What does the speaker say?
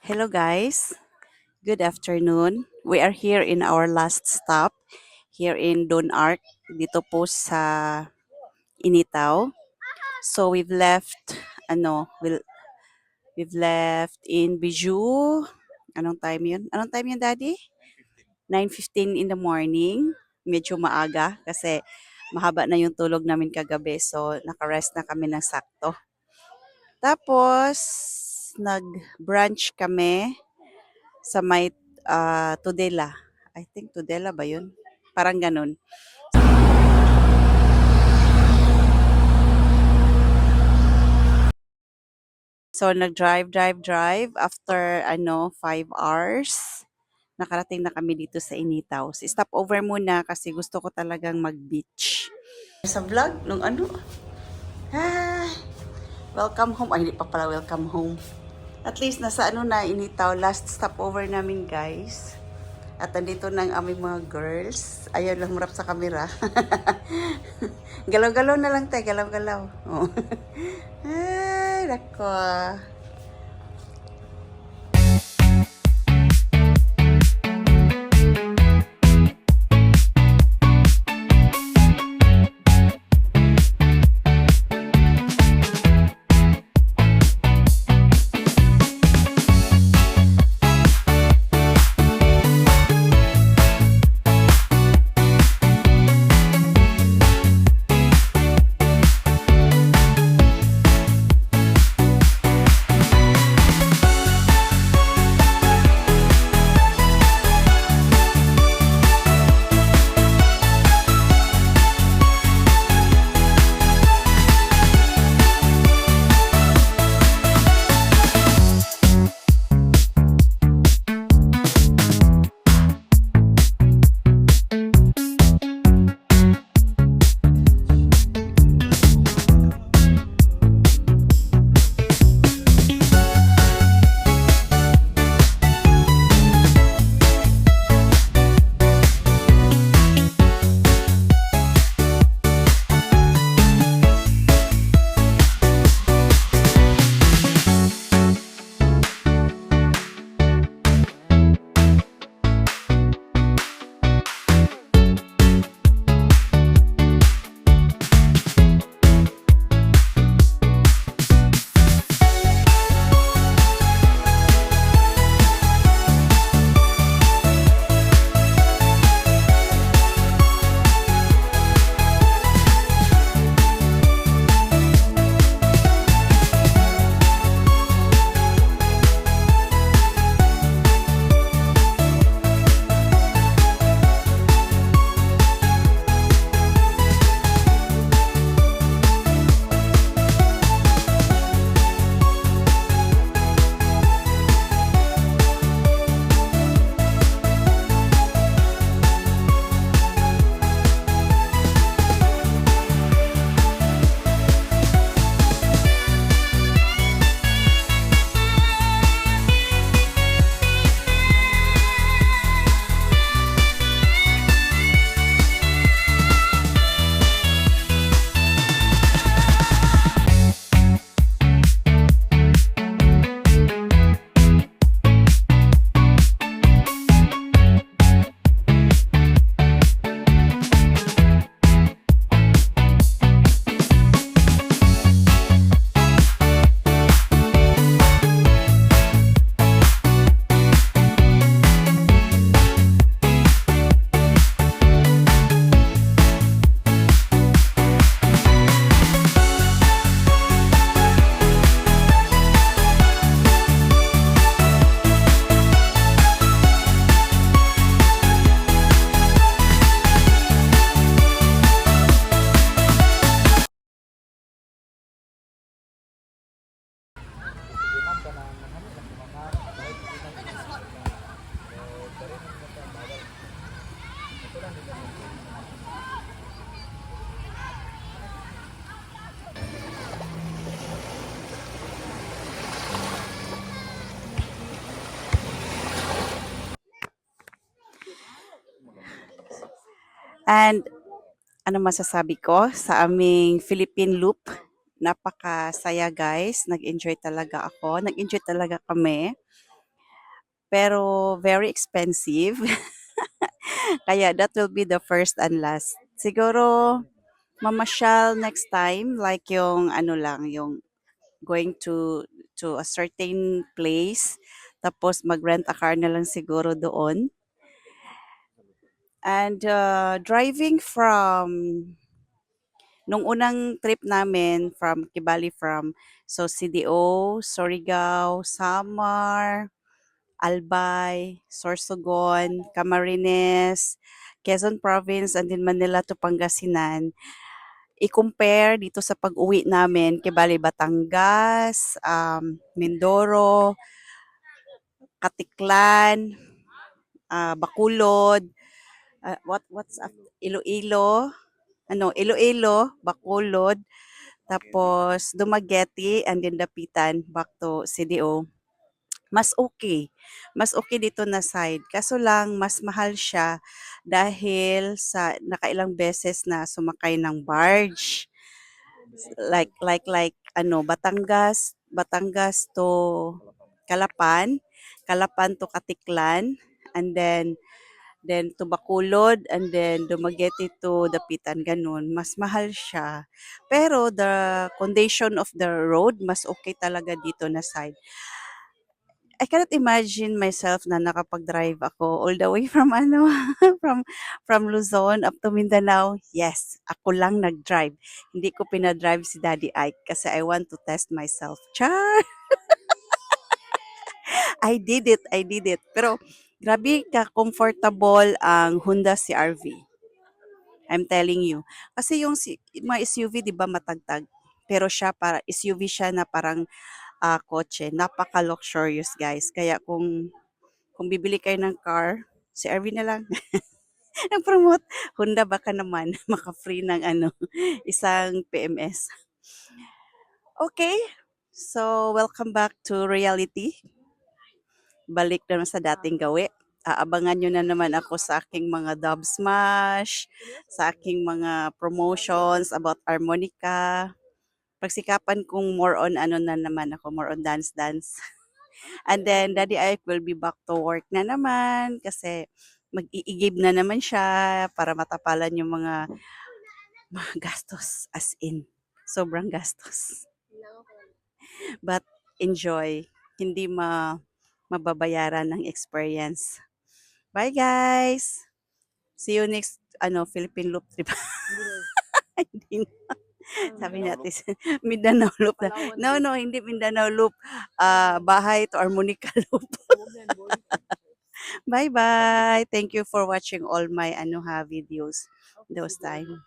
Hello guys, good afternoon. We are here in our last stop here in Don Arc dito po sa Initaw. So we've left in Bijou. Anong time 'yun? Anong time 'yun, Daddy? 9:15 in the morning. Medyo maaga kasi mahaba na yung tulog namin kagabi. So naka-rest na kami ng sakto. Tapos nag-brunch kami sa may Tudela. I think Tudela ba yun? Parang ganun. So nag-drive. After 5 hours, nakarating na kami dito sa Initaw. Stop over muna kasi gusto ko talagang mag-beach. Sa vlog, ah, welcome home. Ay, hindi pa pala welcome home. At least nasa Initaw. Last stop over namin guys. At nandito na ang aming mga girls. Ayaw lang marap sa camera. Galaw-galaw na lang tayo, galaw-galaw. Oh. Ay, nako. And ano masasabi ko sa aming Philippine Loop? Napakasaya guys. Nag-enjoy talaga ako. Nag-enjoy talaga kami. pero very expensive. Kaya that will be the first and last. Siguro mamasyal next time like yung ano lang, yung going to a certain place tapos mag-rent a car na lang siguro doon. And driving from nung unang trip namin from Kibali from so CDO, Surigao, Samar, Albay, Sorsogon, Camarines, Quezon Province, and then Manila to Pangasinan. I-compare dito sa pag-uwi namin, Kibali, Batangas, Mindoro, Katiklan, Bacolod, Iloilo, Iloilo, Bacolod, tapos Dumaguete, and then Dapitan, back to CDO. Mas okay. Mas okay dito na side. Kaso lang, mas mahal siya dahil sa nakailang beses na sumakay ng barge. Batangas to Calapan, Calapan to Katiklan, and then to Bacolod, and then Dumaguete to Dapitan, ganun. Mas mahal siya. Pero the condition of the road, mas okay talaga dito na side. I cannot imagine myself na nakapag-drive ako all the way from from from Luzon up to Mindanao. Yes, ako lang nag-drive. Hindi ko pinadrive si Daddy Ike kasi I want to test myself. Char! I did it. Pero grabe ka-comfortable ang Honda CR-V. I'm telling you. Kasi yung mga SUV, di ba, matagtag. Pero siya, SUV siya na parang kotse. Napaka-luxurious, guys. Kaya kung bibili kayo ng car, si RV na lang. Nag-promote. Honda baka naman maka-free ng isang PMS. Okay. So, welcome back to reality. Balik naman sa dating gawi. Aabangan nyo na naman ako sa aking mga dub smash, sa aking mga promotions about harmonica. Pagsikapan kong more on na naman ako, more on dance. And then Daddy Ike will be back to work na naman kasi mag-iigib na naman siya para matapalan yung mga gastos as in sobrang gastos. But enjoy. Hindi mababayaran ng experience. Bye guys. See you next Philippine Loop trip. Hindi na. Sabi natin Mindanao Loop na. No, hindi Mindanao Loop. Bahay to Armonica Loop. Bye-bye. Thank you for watching all my videos those time.